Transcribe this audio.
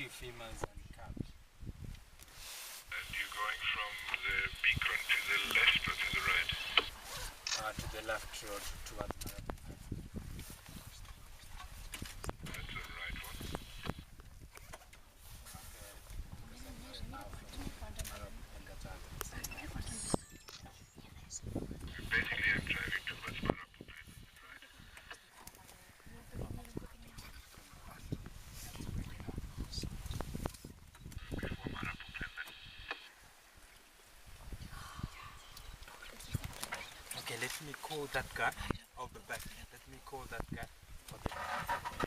two females and cubs. And you're going from the beacon to the left or to the right? To the left road towards Marab. That's the right one. Now from Marab and Gataga. Basically, I'm driving towards Marapupen, right? Before Marapupen, then. Okay, let me call that guy. I'll be back. Let me call that guy. Okay.